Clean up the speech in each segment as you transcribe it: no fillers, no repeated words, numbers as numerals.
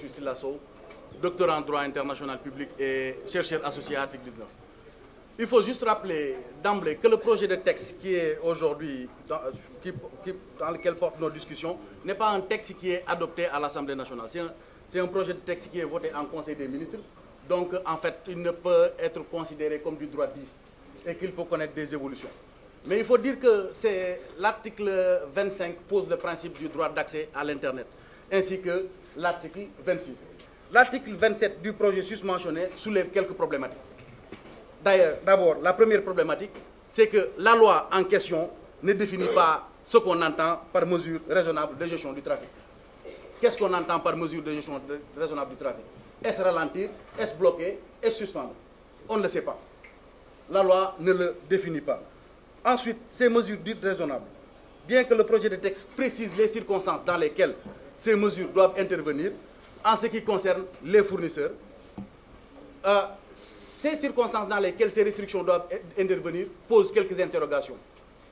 Je suis Sylla Sow, docteur en droit international public et chercheur associé à article 19. Il faut juste rappeler d'emblée que le projet de texte qui est aujourd'hui, dans lequel portent nos discussions, n'est pas un texte qui est adopté à l'Assemblée nationale. C'est un projet de texte qui est voté en Conseil des ministres. Donc, en fait, il ne peut être considéré comme du droit dit et qu'il faut connaître des évolutions. Mais il faut dire que l'article 25 pose le principe du droit d'accès à l'Internet, ainsi que l'article 26. L'article 27 du projet susmentionné soulève quelques problématiques. D'ailleurs, d'abord, la première problématique, c'est que la loi en question ne définit pas ce qu'on entend par mesure raisonnable de gestion du trafic. Qu'est-ce qu'on entend par mesure de gestion raisonnable du trafic? Est-ce ralentir? Est-ce bloquer? Est-ce suspendre? On ne le sait pas. La loi ne le définit pas. Ensuite, ces mesures dites raisonnables, bien que le projet de texte précise les circonstances dans lesquelles ces mesures doivent intervenir, en ce qui concerne les fournisseurs, ces circonstances dans lesquelles ces restrictions doivent intervenir posent quelques interrogations,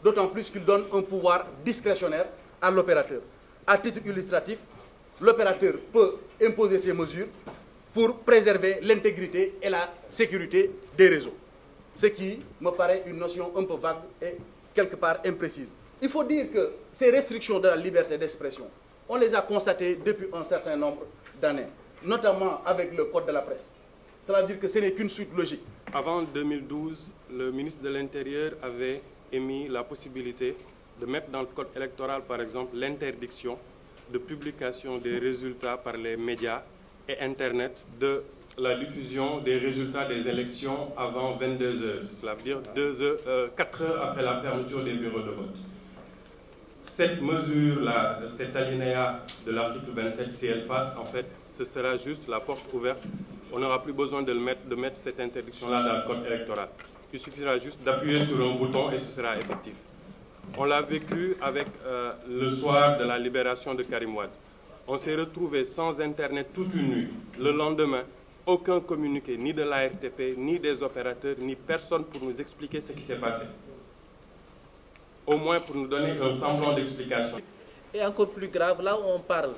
d'autant plus qu'ils donnent un pouvoir discrétionnaire à l'opérateur. À titre illustratif, l'opérateur peut imposer ces mesures pour préserver l'intégrité et la sécurité des réseaux, ce qui me paraît une notion un peu vague et quelque part imprécise. Il faut dire que ces restrictions de la liberté d'expression, on les a constatées depuis un certain nombre d'années, notamment avec le Code de la presse. Cela veut dire que ce n'est qu'une suite logique. Avant 2012, le ministre de l'Intérieur avait émis la possibilité de mettre dans le code électoral, par exemple, l'interdiction de publication des résultats par les médias et Internet de la diffusion des résultats des élections avant 22 heures. Cela veut dire 4 heures après la fermeture des bureaux de vote. Cette mesure-là, cet alinéa de l'article 27, si elle passe, en fait, ce sera juste la porte ouverte. On n'aura plus besoin de mettre cette interdiction-là dans le code électoral. Il suffira juste d'appuyer sur un bouton et ce sera effectif. On l'a vécu avec le soir de la libération de Karim Wade. On s'est retrouvé sans Internet toute une nuit. Le lendemain, aucun communiqué, ni de l'ARTP, ni des opérateurs, ni personne pour nous expliquer ce qui s'est passé. Au moins pour nous donner un semblant d'explication. Et encore plus grave, là où on parle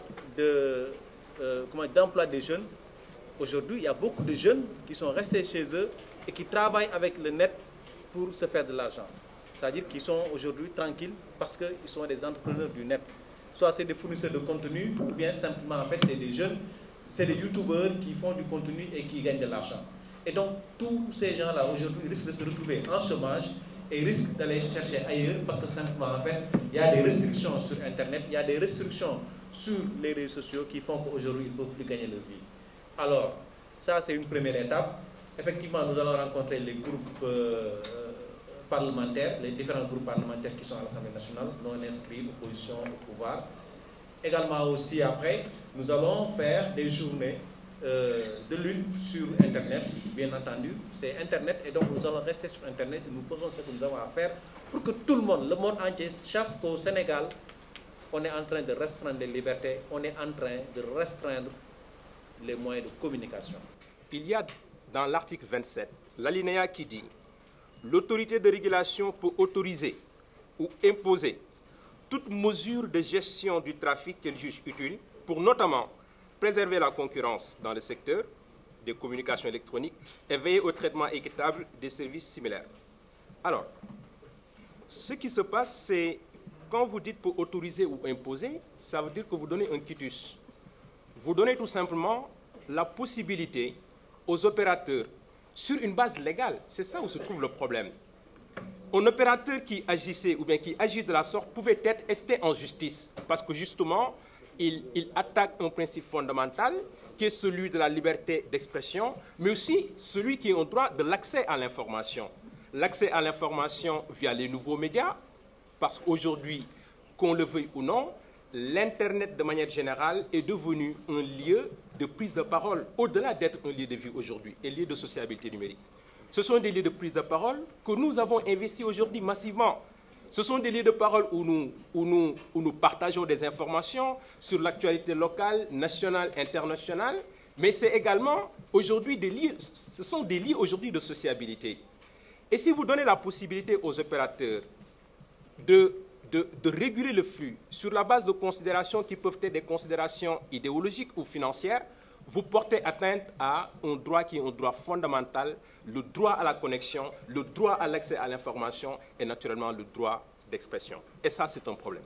d'emploi des jeunes, aujourd'hui, il y a beaucoup de jeunes qui sont restés chez eux et qui travaillent avec le net pour se faire de l'argent. C'est-à-dire qu'ils sont aujourd'hui tranquilles parce qu'ils sont des entrepreneurs du net. Soit c'est des fournisseurs de contenu, ou bien simplement, en fait, c'est des jeunes, c'est des youtubeurs qui font du contenu et qui gagnent de l'argent. Et donc, tous ces gens-là, aujourd'hui, risquent de se retrouver en chômage et risquent d'aller chercher ailleurs parce que simplement, en fait, il y a des restrictions sur Internet, il y a des restrictions sur les réseaux sociaux qui font qu'aujourd'hui, ils ne peuvent plus gagner leur vie. Alors, ça, c'est une première étape. Effectivement, nous allons rencontrer les groupes parlementaires, les différents groupes parlementaires qui sont à l'Assemblée nationale, non inscrits, opposition au pouvoir. Également aussi, après, nous allons faire des journées de lutte sur Internet, bien entendu. C'est Internet et donc nous allons rester sur Internet et nous faisons ce que nous avons à faire pour que tout le monde entier, sache qu'au Sénégal, on est en train de restreindre les libertés, on est en train de restreindre les moyens de communication. Il y a dans l'article 27 l'alinéa qui dit « L'autorité de régulation peut autoriser ou imposer toute mesure de gestion du trafic qu'elle juge utile pour notamment préserver la concurrence dans le secteur des communications électroniques et veiller au traitement équitable des services similaires. » Alors, ce qui se passe, c'est quand vous dites pour autoriser ou imposer, ça veut dire que vous donnez un quitus. Vous donnez tout simplement la possibilité aux opérateurs, sur une base légale, c'est ça où se trouve le problème. Un opérateur qui agissait ou bien qui agit de la sorte pouvait être esté en justice parce que justement, il attaque un principe fondamental qui est celui de la liberté d'expression, mais aussi celui qui est au droit de l'accès à l'information. L'accès à l'information via les nouveaux médias, parce qu'aujourd'hui, qu'on le veuille ou non, l'Internet, de manière générale, est devenu un lieu de prise de parole, au-delà d'être un lieu de vie aujourd'hui, un lieu de sociabilité numérique. Ce sont des lieux de prise de parole que nous avons investis aujourd'hui massivement. Ce sont des lieux de parole où nous partageons des informations sur l'actualité locale, nationale, internationale, mais c'est également aujourd'hui des lieux, ce sont des lieux aujourd'hui de sociabilité. Et si vous donnez la possibilité aux opérateurs de de réguler le flux sur la base de considérations qui peuvent être des considérations idéologiques ou financières, vous portez atteinte à un droit qui est un droit fondamental, le droit à la connexion, le droit à l'accès à l'information et naturellement le droit d'expression. Et ça, c'est un problème.